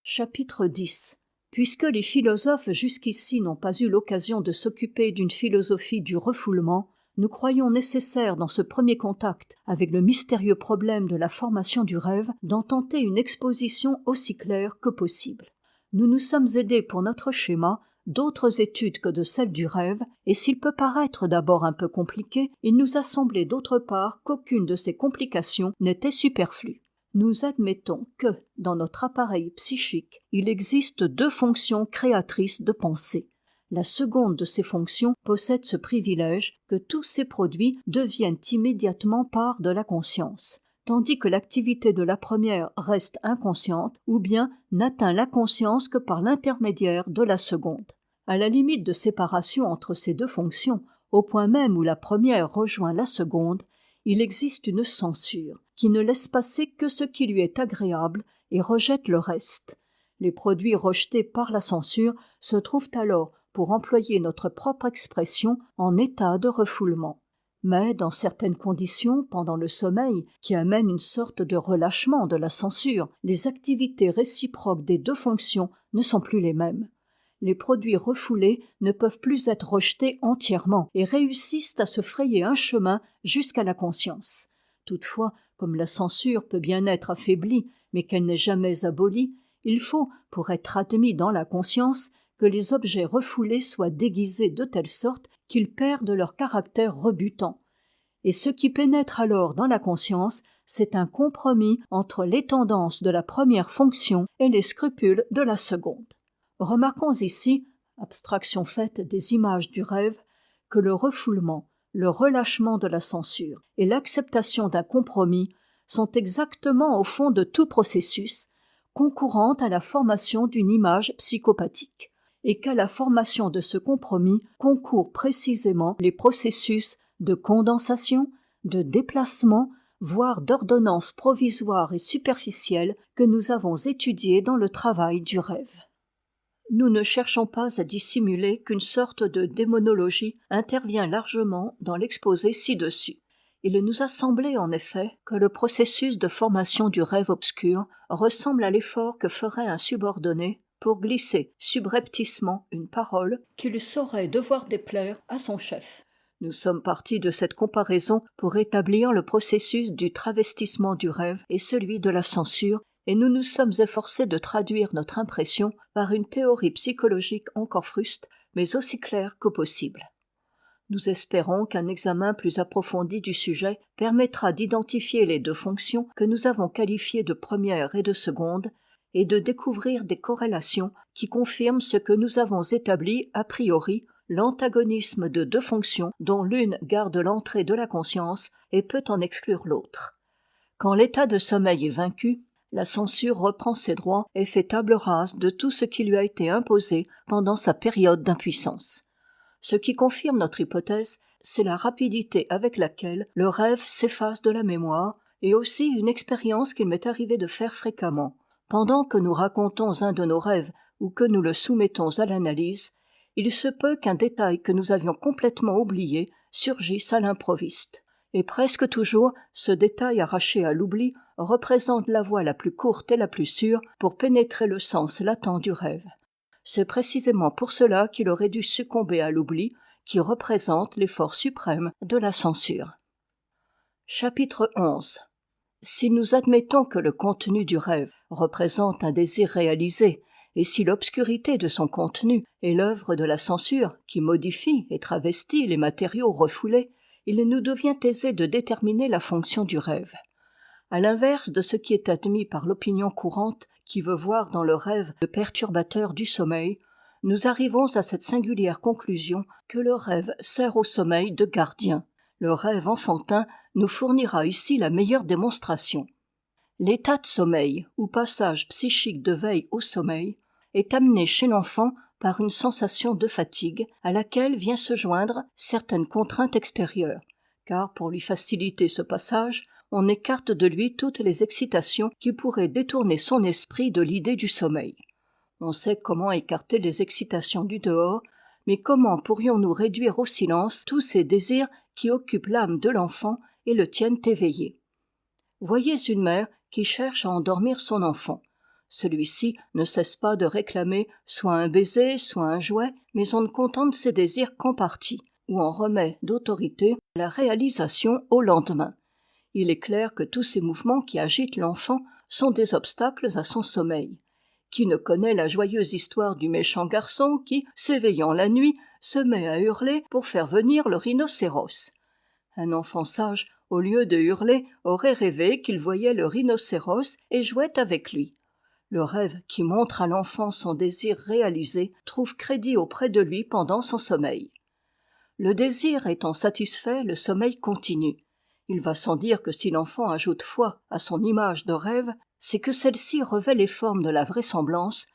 Chapitre 10. Puisque les philosophes jusqu'ici n'ont pas eu l'occasion de s'occuper d'une philosophie du refoulement, nous croyons nécessaire dans ce premier contact avec le mystérieux problème de la formation du rêve d'en tenter une exposition aussi claire que possible. Nous nous sommes aidés pour notre schéma d'autres études que de celles du rêve, et s'il peut paraître d'abord un peu compliqué, il nous a semblé d'autre part qu'aucune de ces complications n'était superflue. Nous admettons que, dans notre appareil psychique, il existe deux fonctions créatrices de pensée. La seconde de ces fonctions possède ce privilège que tous ces produits deviennent immédiatement part de la conscience, tandis que l'activité de la première reste inconsciente ou bien n'atteint la conscience que par l'intermédiaire de la seconde. À la limite de séparation entre ces deux fonctions, au point même où la première rejoint la seconde, il existe une censure qui ne laisse passer que ce qui lui est agréable et rejette le reste. Les produits rejetés par la censure se trouvent alors, pour employer notre propre expression, en état de refoulement. Mais dans certaines conditions, pendant le sommeil, qui amène une sorte de relâchement de la censure, les activités réciproques des deux fonctions ne sont plus les mêmes. Les produits refoulés ne peuvent plus être rejetés entièrement et réussissent à se frayer un chemin jusqu'à la conscience. Toutefois, comme la censure peut bien être affaiblie, mais qu'elle n'est jamais abolie, il faut, pour être admis dans la conscience, que les objets refoulés soient déguisés de telle sorte qu'ils perdent leur caractère rebutant. Et ce qui pénètre alors dans la conscience, c'est un compromis entre les tendances de la première fonction et les scrupules de la seconde. Remarquons ici, abstraction faite des images du rêve, que le refoulement, le relâchement de la censure et l'acceptation d'un compromis sont exactement au fond de tout processus, concourant à la formation d'une image psychopathique, et qu'à la formation de ce compromis concourent précisément les processus de condensation, de déplacement, voire d'ordonnance provisoire et superficielle que nous avons étudiés dans le travail du rêve. Nous ne cherchons pas à dissimuler qu'une sorte de démonologie intervient largement dans l'exposé ci-dessus. Il nous a semblé en effet que le processus de formation du rêve obscur ressemble à l'effort que ferait un subordonné pour glisser subrepticement une parole qu'il saurait devoir déplaire à son chef. Nous sommes partis de cette comparaison pour établir le processus du travestissement du rêve et celui de la censure, et nous nous sommes efforcés de traduire notre impression par une théorie psychologique encore fruste, mais aussi claire que possible. Nous espérons qu'un examen plus approfondi du sujet permettra d'identifier les deux fonctions que nous avons qualifiées de première et de seconde, et de découvrir des corrélations qui confirment ce que nous avons établi a priori, l'antagonisme de deux fonctions dont l'une garde l'entrée de la conscience et peut en exclure l'autre. Quand l'état de sommeil est vaincu, la censure reprend ses droits et fait table rase de tout ce qui lui a été imposé pendant sa période d'impuissance. Ce qui confirme notre hypothèse, c'est la rapidité avec laquelle le rêve s'efface de la mémoire et aussi une expérience qu'il m'est arrivé de faire fréquemment. Pendant que nous racontons un de nos rêves ou que nous le soumettons à l'analyse, il se peut qu'un détail que nous avions complètement oublié surgisse à l'improviste. Et presque toujours, ce détail arraché à l'oubli représente la voie la plus courte et la plus sûre pour pénétrer le sens latent du rêve. C'est précisément pour cela qu'il aurait dû succomber à l'oubli, qui représente l'effort suprême de la censure. Chapitre 11. Si nous admettons que le contenu du rêve représente un désir réalisé, et si l'obscurité de son contenu est l'œuvre de la censure qui modifie et travestit les matériaux refoulés, il nous devient aisé de déterminer la fonction du rêve. À l'inverse de ce qui est admis par l'opinion courante qui veut voir dans le rêve le perturbateur du sommeil, nous arrivons à cette singulière conclusion que le rêve sert au sommeil de gardien. Le rêve enfantin nous fournira ici la meilleure démonstration. L'état de sommeil, ou passage psychique de veille au sommeil, est amené chez l'enfant par une sensation de fatigue à laquelle vient se joindre certaines contraintes extérieures, car pour lui faciliter ce passage, on écarte de lui toutes les excitations qui pourraient détourner son esprit de l'idée du sommeil. On sait comment écarter les excitations du dehors, mais comment pourrions-nous réduire au silence tous ces désirs qui occupent l'âme de l'enfant et le tiennent éveillé? Voyez une mère qui cherche à endormir son enfant. Celui-ci ne cesse pas de réclamer soit un baiser, soit un jouet, mais on ne contente ses désirs qu'en partie, ou en remet d'autorité la réalisation au lendemain. Il est clair que tous ces mouvements qui agitent l'enfant sont des obstacles à son sommeil. Qui ne connaît la joyeuse histoire du méchant garçon qui, s'éveillant la nuit, se met à hurler pour faire venir le rhinocéros? Un enfant sage, au lieu de hurler, aurait rêvé qu'il voyait le rhinocéros et jouait avec lui. Le rêve qui montre à l'enfant son désir réalisé trouve crédit auprès de lui pendant son sommeil. Le désir étant satisfait, le sommeil continue. Il va sans dire que si l'enfant ajoute foi à son image de rêve, c'est que celle-ci revêt les formes de la vraisemblance,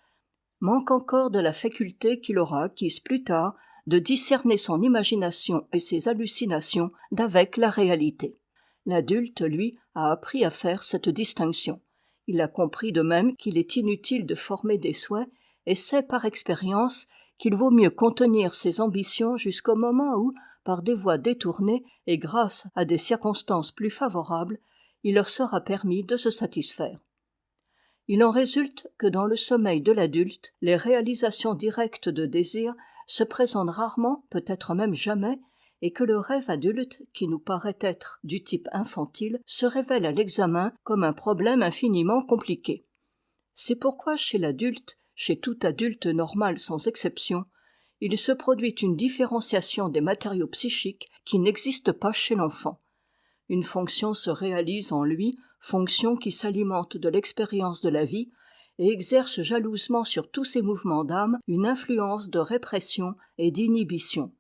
manque encore de la faculté qu'il aura acquise plus tard de discerner son imagination et ses hallucinations d'avec la réalité. L'adulte, lui, a appris à faire cette distinction. Il a compris de même qu'il est inutile de former des souhaits et sait par expérience qu'il vaut mieux contenir ses ambitions jusqu'au moment où, par des voies détournées et grâce à des circonstances plus favorables, il leur sera permis de se satisfaire. Il en résulte que dans le sommeil de l'adulte, les réalisations directes de désir se présentent rarement, peut-être même jamais, et que le rêve adulte, qui nous paraît être du type infantile, se révèle à l'examen comme un problème infiniment compliqué. C'est pourquoi chez l'adulte, chez tout adulte normal sans exception, il se produit une différenciation des matériaux psychiques qui n'existe pas chez l'enfant. Une fonction se réalise en lui, fonction qui s'alimente de l'expérience de la vie et exerce jalousement sur tous ses mouvements d'âme une influence de répression et d'inhibition.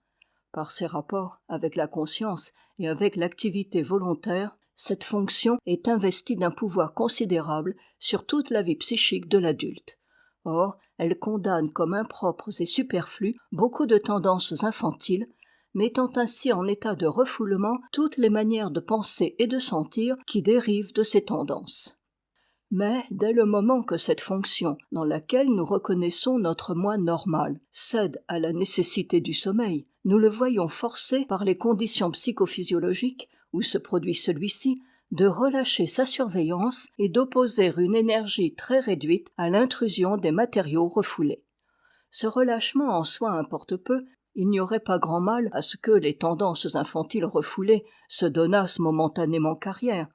Par ses rapports avec la conscience et avec l'activité volontaire, cette fonction est investie d'un pouvoir considérable sur toute la vie psychique de l'adulte. Or, elle condamne comme impropres et superflues beaucoup de tendances infantiles, mettant ainsi en état de refoulement toutes les manières de penser et de sentir qui dérivent de ces tendances. Mais dès le moment que cette fonction, dans laquelle nous reconnaissons notre moi normal, cède à la nécessité du sommeil, nous le voyons forcé par les conditions psychophysiologiques où se produit celui-ci, de relâcher sa surveillance et d'opposer une énergie très réduite à l'intrusion des matériaux refoulés. Ce relâchement en soi importe peu. Il n'y aurait pas grand mal à ce que les tendances infantiles refoulées se donnassent momentanément carrière.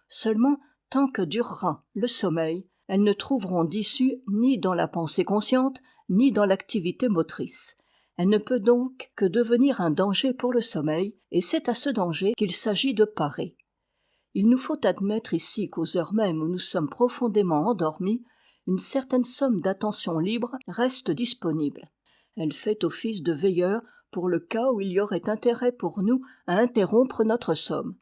Seulement, tant que durera le sommeil, elles ne trouveront d'issue ni dans la pensée consciente, ni dans l'activité motrice. Elle ne peut donc que devenir un danger pour le sommeil, et c'est à ce danger qu'il s'agit de parer. Il nous faut admettre ici qu'aux heures mêmes où nous sommes profondément endormis, une certaine somme d'attention libre reste disponible. Elle fait office de veilleur pour le cas où il y aurait intérêt pour nous à interrompre notre somme.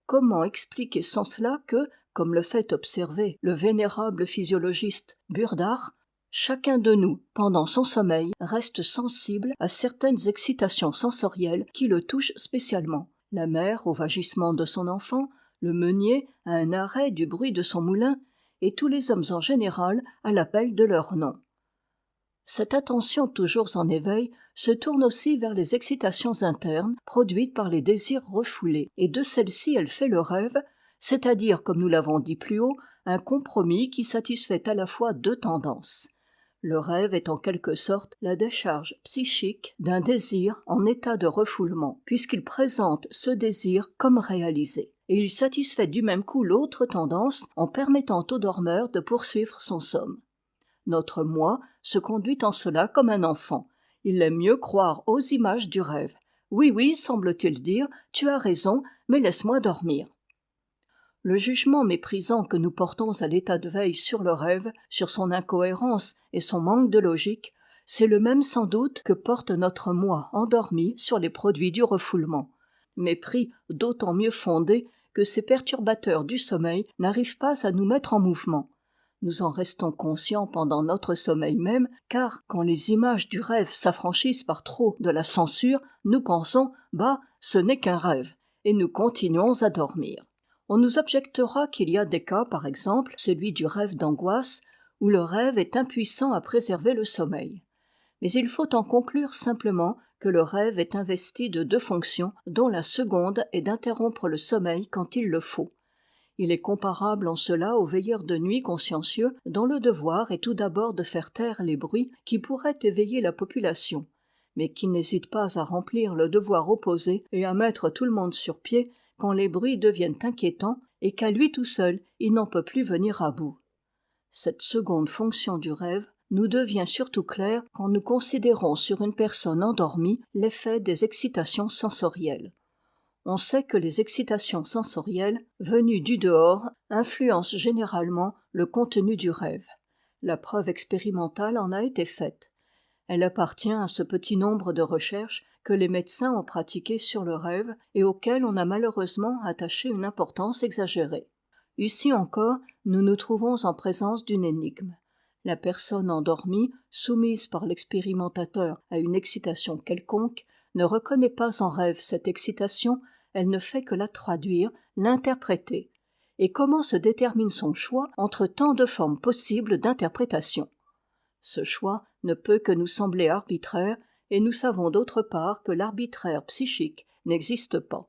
Comment expliquer sans cela que, comme le fait observer le vénérable physiologiste Burdach, chacun de nous, pendant son sommeil, reste sensible à certaines excitations sensorielles qui le touchent spécialement. La mère au vagissement de son enfant, le meunier à un arrêt du bruit de son moulin, et tous les hommes en général à l'appel de leur nom. Cette attention toujours en éveil se tourne aussi vers les excitations internes produites par les désirs refoulés, et de celles-ci elle fait le rêve, c'est-à-dire, comme nous l'avons dit plus haut, un compromis qui satisfait à la fois deux tendances. Le rêve est en quelque sorte la décharge psychique d'un désir en état de refoulement, puisqu'il présente ce désir comme réalisé, et il satisfait du même coup l'autre tendance en permettant au dormeur de poursuivre son somme. Notre moi se conduit en cela comme un enfant. Il aime mieux croire aux images du rêve. Oui, oui, semble-t-il dire, tu as raison, mais laisse-moi dormir. Le jugement méprisant que nous portons à l'état de veille sur le rêve, sur son incohérence et son manque de logique, c'est le même sans doute que porte notre moi endormi sur les produits du refoulement. Mépris d'autant mieux fondé que ces perturbateurs du sommeil n'arrivent pas à nous mettre en mouvement. Nous en restons conscients pendant notre sommeil même, car quand les images du rêve s'affranchissent par trop de la censure, nous pensons « bah, ce n'est qu'un rêve » et nous continuons à dormir. On nous objectera qu'il y a des cas, par exemple, celui du rêve d'angoisse, où le rêve est impuissant à préserver le sommeil. Mais il faut en conclure simplement que le rêve est investi de deux fonctions, dont la seconde est d'interrompre le sommeil quand il le faut. Il est comparable en cela aux veilleurs de nuit consciencieux dont le devoir est tout d'abord de faire taire les bruits qui pourraient éveiller la population, mais qui n'hésitent pas à remplir le devoir opposé et à mettre tout le monde sur pied quand les bruits deviennent inquiétants et qu'à lui tout seul il n'en peut plus venir à bout. Cette seconde fonction du rêve nous devient surtout claire quand nous considérons sur une personne endormie l'effet des excitations sensorielles. On sait que les excitations sensorielles, venues du dehors, influencent généralement le contenu du rêve. La preuve expérimentale en a été faite. Elle appartient à ce petit nombre de recherches que les médecins ont pratiquées sur le rêve et auxquelles on a malheureusement attaché une importance exagérée. Ici encore, nous nous trouvons en présence d'une énigme. La personne endormie, soumise par l'expérimentateur à une excitation quelconque, ne reconnaît pas en rêve cette excitation, elle ne fait que la traduire, l'interpréter. Et comment se détermine son choix entre tant de formes possibles d'interprétation ? Ce choix ne peut que nous sembler arbitraire, et nous savons d'autre part que l'arbitraire psychique n'existe pas.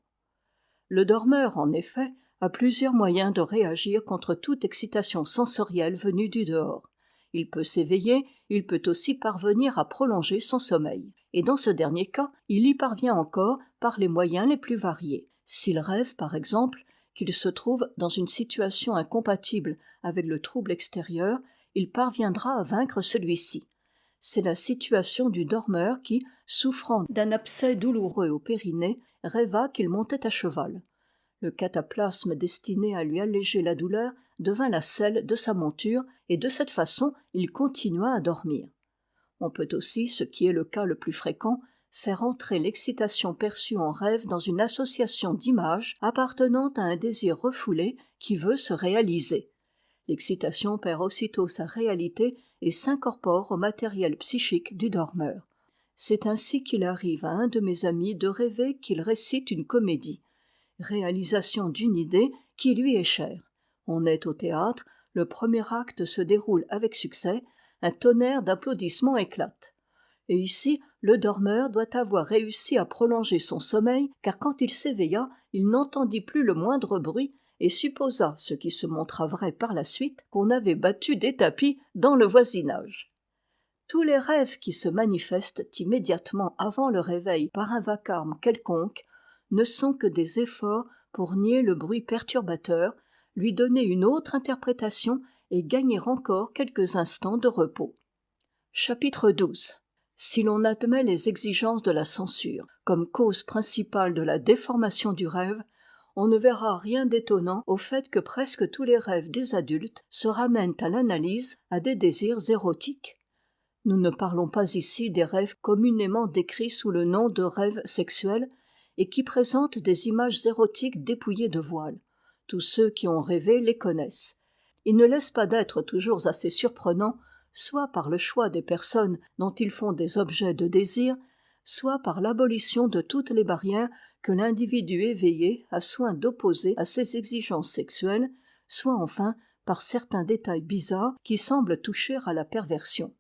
Le dormeur, en effet, a plusieurs moyens de réagir contre toute excitation sensorielle venue du dehors. Il peut s'éveiller, il peut aussi parvenir à prolonger son sommeil. Et dans ce dernier cas, il y parvient encore par les moyens les plus variés. S'il rêve, par exemple, qu'il se trouve dans une situation incompatible avec le trouble extérieur, il parviendra à vaincre celui-ci. C'est la situation du dormeur qui, souffrant d'un abcès douloureux au périnée, rêva qu'il montait à cheval. Le cataplasme destiné à lui alléger la douleur devint la selle de sa monture, et de cette façon il continua à dormir. On peut aussi, ce qui est le cas le plus fréquent, faire entrer l'excitation perçue en rêve dans une association d'images appartenant à un désir refoulé qui veut se réaliser. L'excitation perd aussitôt sa réalité et s'incorpore au matériel psychique du dormeur. C'est ainsi qu'il arrive à un de mes amis de rêver qu'il récite une comédie, réalisation d'une idée qui lui est chère. On est au théâtre, le premier acte se déroule avec succès, un tonnerre d'applaudissements éclate. Et ici, le dormeur doit avoir réussi à prolonger son sommeil, car quand il s'éveilla, il n'entendit plus le moindre bruit et supposa, ce qui se montra vrai par la suite, qu'on avait battu des tapis dans le voisinage. Tous les rêves qui se manifestent immédiatement avant le réveil par un vacarme quelconque ne sont que des efforts pour nier le bruit perturbateur, lui donner une autre interprétation et gagner encore quelques instants de repos. Chapitre 12. Si l'on admet les exigences de la censure comme cause principale de la déformation du rêve, on ne verra rien d'étonnant au fait que presque tous les rêves des adultes se ramènent à l'analyse à des désirs érotiques. Nous ne parlons pas ici des rêves communément décrits sous le nom de rêves sexuels et qui présentent des images érotiques dépouillées de voile. Tous ceux qui ont rêvé les connaissent. Ils ne laissent pas d'être toujours assez surprenants, soit par le choix des personnes dont ils font des objets de désir, soit par l'abolition de toutes les barrières que l'individu éveillé a soin d'opposer à ses exigences sexuelles, soit enfin par certains détails bizarres qui semblent toucher à la perversion.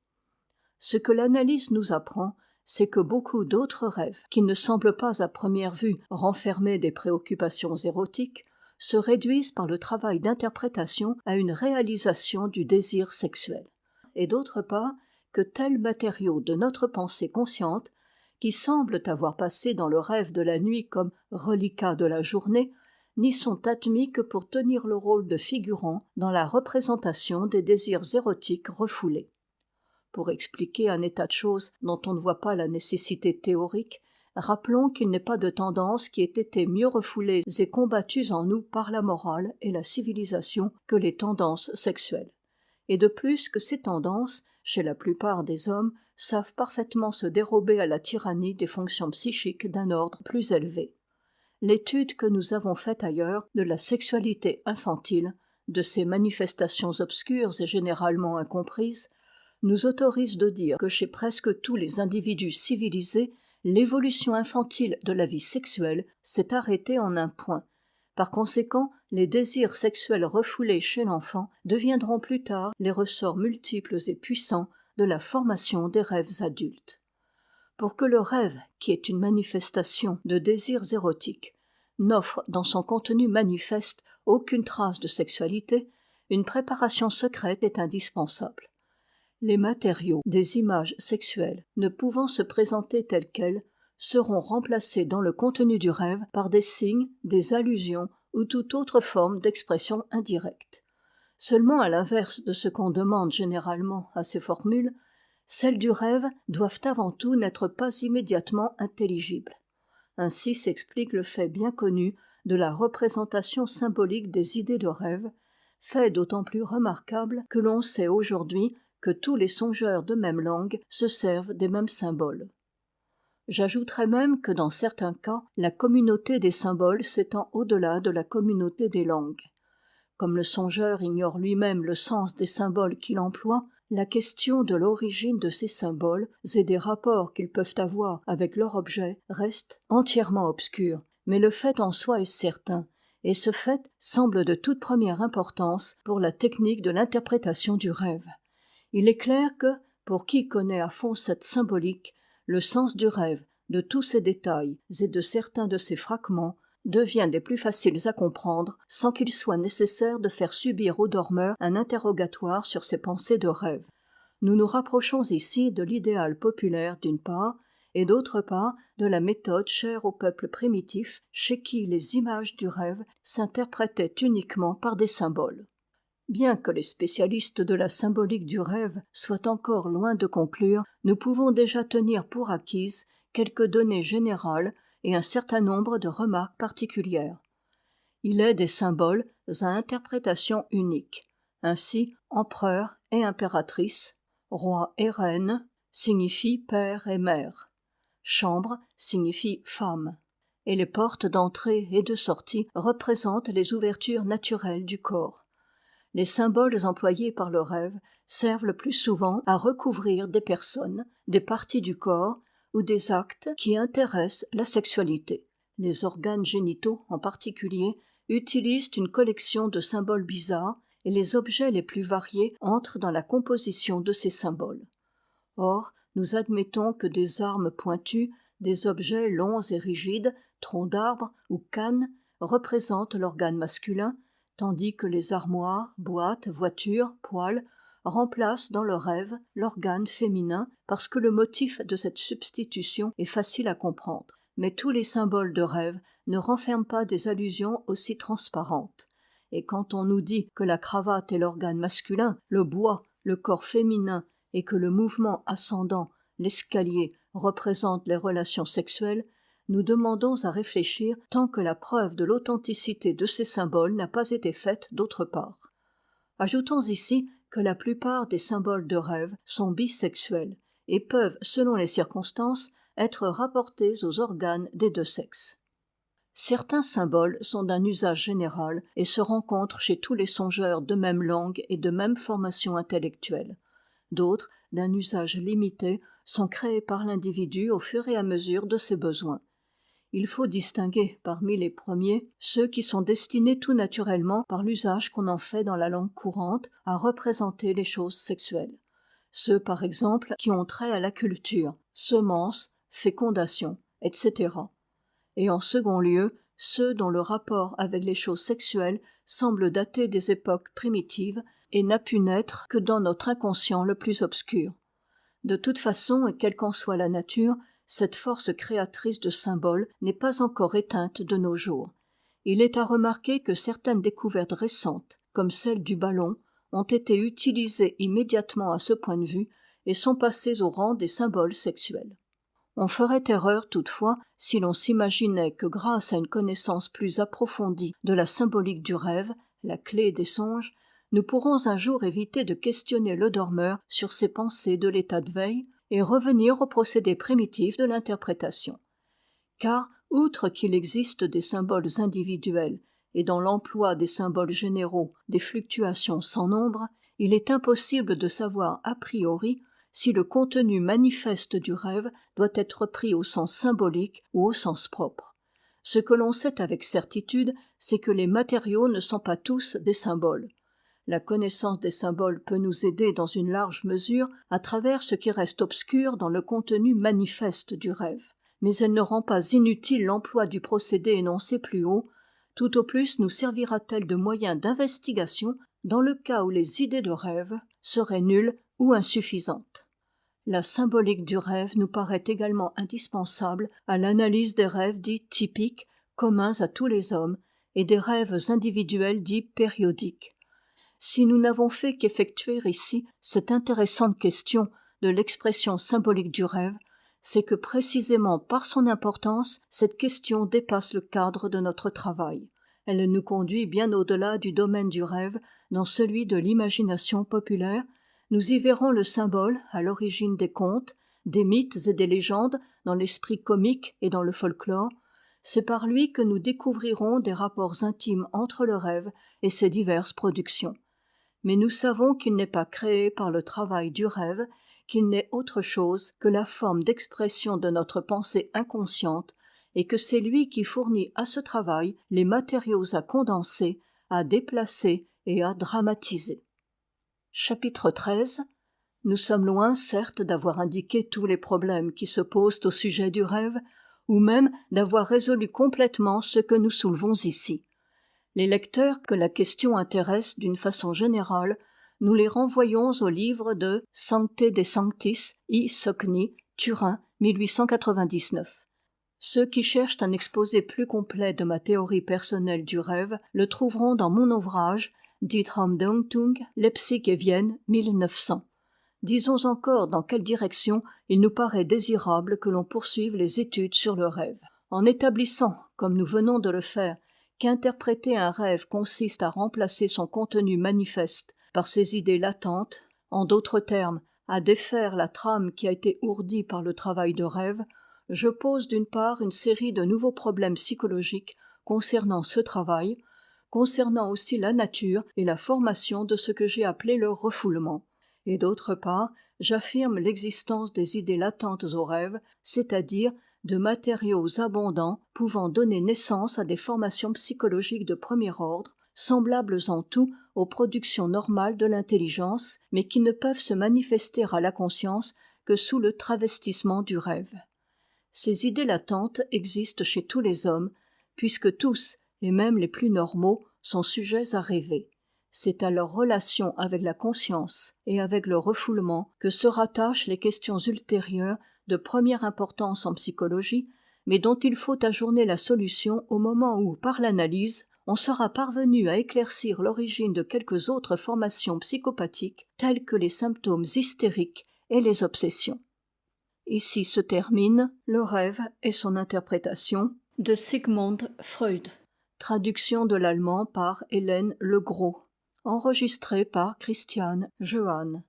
Ce que l'analyse nous apprend, c'est que beaucoup d'autres rêves, qui ne semblent pas à première vue renfermer des préoccupations érotiques, se réduisent par le travail d'interprétation à une réalisation du désir sexuel. Et d'autre part, que tels matériaux de notre pensée consciente, qui semblent avoir passé dans le rêve de la nuit comme reliquats de la journée, n'y sont admis que pour tenir le rôle de figurants dans la représentation des désirs érotiques refoulés. Pour expliquer un état de choses dont on ne voit pas la nécessité théorique, rappelons qu'il n'est pas de tendances qui aient été mieux refoulées et combattues en nous par la morale et la civilisation que les tendances sexuelles. Et de plus que ces tendances, chez la plupart des hommes, savent parfaitement se dérober à la tyrannie des fonctions psychiques d'un ordre plus élevé. L'étude que nous avons faite ailleurs de la sexualité infantile, de ses manifestations obscures et généralement incomprises, nous autorise de dire que chez presque tous les individus civilisés, l'évolution infantile de la vie sexuelle s'est arrêtée en un point. Par conséquent, les désirs sexuels refoulés chez l'enfant deviendront plus tard les ressorts multiples et puissants de la formation des rêves adultes. Pour que le rêve, qui est une manifestation de désirs érotiques, n'offre dans son contenu manifeste aucune trace de sexualité, une préparation secrète est indispensable. Les matériaux des images sexuelles ne pouvant se présenter tels quels seront remplacés dans le contenu du rêve par des signes, des allusions ou toute autre forme d'expression indirecte. Seulement à l'inverse de ce qu'on demande généralement à ces formules, celles du rêve doivent avant tout n'être pas immédiatement intelligibles. Ainsi s'explique le fait bien connu de la représentation symbolique des idées de rêve, fait d'autant plus remarquable que l'on sait aujourd'hui que tous les songeurs de même langue se servent des mêmes symboles. J'ajouterais même que dans certains cas, la communauté des symboles s'étend au-delà de la communauté des langues. Comme le songeur ignore lui-même le sens des symboles qu'il emploie, la question de l'origine de ces symboles et des rapports qu'ils peuvent avoir avec leur objet reste entièrement obscure, mais le fait en soi est certain, et ce fait semble de toute première importance pour la technique de l'interprétation du rêve. Il est clair que, pour qui connaît à fond cette symbolique, le sens du rêve, de tous ses détails et de certains de ses fragments, devient des plus faciles à comprendre sans qu'il soit nécessaire de faire subir au dormeur un interrogatoire sur ses pensées de rêve. Nous nous rapprochons ici de l'idéal populaire d'une part, et d'autre part de la méthode chère au peuple primitif chez qui les images du rêve s'interprétaient uniquement par des symboles. Bien que les spécialistes de la symbolique du rêve soient encore loin de conclure, nous pouvons déjà tenir pour acquises quelques données générales et un certain nombre de remarques particulières. Il est des symboles à interprétation unique. Ainsi, empereur et impératrice, roi et reine signifient père et mère. Chambre signifie femme. Et les portes d'entrée et de sortie représentent les ouvertures naturelles du corps. Les symboles employés par le rêve servent le plus souvent à recouvrir des personnes, des parties du corps ou des actes qui intéressent la sexualité. Les organes génitaux, en particulier, utilisent une collection de symboles bizarres et les objets les plus variés entrent dans la composition de ces symboles. Or, nous admettons que des armes pointues, des objets longs et rigides, troncs d'arbres ou cannes, représentent l'organe masculin, tandis que les armoires, boîtes, voitures, poêles remplacent dans le rêve l'organe féminin parce que le motif de cette substitution est facile à comprendre. Mais tous les symboles de rêve ne renferment pas des allusions aussi transparentes. Et quand on nous dit que la cravate est l'organe masculin, le bois, le corps féminin, et que le mouvement ascendant, l'escalier, représente les relations sexuelles, nous demandons à réfléchir tant que la preuve de l'authenticité de ces symboles n'a pas été faite d'autre part. Ajoutons ici que la plupart des symboles de rêve sont bisexuels et peuvent, selon les circonstances, être rapportés aux organes des deux sexes. Certains symboles sont d'un usage général et se rencontrent chez tous les songeurs de même langue et de même formation intellectuelle. D'autres, d'un usage limité, sont créés par l'individu au fur et à mesure de ses besoins. Il faut distinguer parmi les premiers ceux qui sont destinés tout naturellement par l'usage qu'on en fait dans la langue courante à représenter les choses sexuelles. Ceux par exemple qui ont trait à la culture, semences, fécondation, etc. Et en second lieu, ceux dont le rapport avec les choses sexuelles semble dater des époques primitives et n'a pu naître que dans notre inconscient le plus obscur. De toute façon, et quelle qu'en soit la nature, cette force créatrice de symboles n'est pas encore éteinte de nos jours. Il est à remarquer que certaines découvertes récentes, comme celle du ballon, ont été utilisées immédiatement à ce point de vue et sont passées au rang des symboles sexuels. On ferait erreur toutefois si l'on s'imaginait que grâce à une connaissance plus approfondie de la symbolique du rêve, la clé des songes, nous pourrons un jour éviter de questionner le dormeur sur ses pensées de l'état de veille et revenir au procédé primitif de l'interprétation. Car, outre qu'il existe des symboles individuels et dans l'emploi des symboles généraux des fluctuations sans nombre, il est impossible de savoir a priori si le contenu manifeste du rêve doit être pris au sens symbolique ou au sens propre. Ce que l'on sait avec certitude, c'est que les matériaux ne sont pas tous des symboles. La connaissance des symboles peut nous aider dans une large mesure à travers ce qui reste obscur dans le contenu manifeste du rêve. mais elle ne rend pas inutile l'emploi du procédé énoncé plus haut, tout au plus nous servira-t-elle de moyen d'investigation dans le cas où les idées de rêve seraient nulles ou insuffisantes. La symbolique du rêve nous paraît également indispensable à l'analyse des rêves dits typiques, communs à tous les hommes, et des rêves individuels dits périodiques. Si nous n'avons fait qu'effectuer ici cette intéressante question de l'expression symbolique du rêve, c'est que précisément par son importance, cette question dépasse le cadre de notre travail. Elle nous conduit bien au-delà du domaine du rêve, dans celui de l'imagination populaire. Nous y verrons le symbole à l'origine des contes, des mythes et des légendes, dans l'esprit comique et dans le folklore. C'est par lui que nous découvrirons des rapports intimes entre le rêve et ses diverses productions. Mais nous savons qu'il n'est pas créé par le travail du rêve, qu'il n'est autre chose que la forme d'expression de notre pensée inconsciente, et que c'est lui qui fournit à ce travail les matériaux à condenser, à déplacer et à dramatiser. Chapitre 13. Nous sommes loin, certes, d'avoir indiqué tous les problèmes qui se posent au sujet du rêve, ou même d'avoir résolu complètement ce que nous soulevons ici. Les lecteurs que la question intéresse d'une façon générale, nous les renvoyons au livre de Sancte de Sanctis, I. Socni, Turin, 1899. Ceux qui cherchent un exposé plus complet de ma théorie personnelle du rêve le trouveront dans mon ouvrage Die Traumdeutung, Leipzig et Vienne, 1900. Disons encore dans quelle direction il nous paraît désirable que l'on poursuive les études sur le rêve. En établissant, comme nous venons de le faire, qu'interpréter un rêve consiste à remplacer son contenu manifeste par ses idées latentes, en d'autres termes, à défaire la trame qui a été ourdie par le travail de rêve, je pose d'une part une série de nouveaux problèmes psychologiques concernant ce travail, concernant aussi la nature et la formation de ce que j'ai appelé le refoulement, et d'autre part, j'affirme l'existence des idées latentes au rêve, c'est-à-dire de matériaux abondants pouvant donner naissance à des formations psychologiques de premier ordre, semblables en tout aux productions normales de l'intelligence, mais qui ne peuvent se manifester à la conscience que sous le travestissement du rêve. Ces idées latentes existent chez tous les hommes, puisque tous, et même les plus normaux, sont sujets à rêver. C'est à leur relation avec la conscience et avec le refoulement que se rattachent les questions ultérieures de première importance en psychologie, mais dont il faut ajourner la solution au moment où, par l'analyse, on sera parvenu à éclaircir l'origine de quelques autres formations psychopathiques, telles que les symptômes hystériques et les obsessions. Ici se termine Le rêve et son interprétation de Sigmund Freud. Traduction de l'allemand par Hélène Legros. Enregistré par Christiane Jehanne.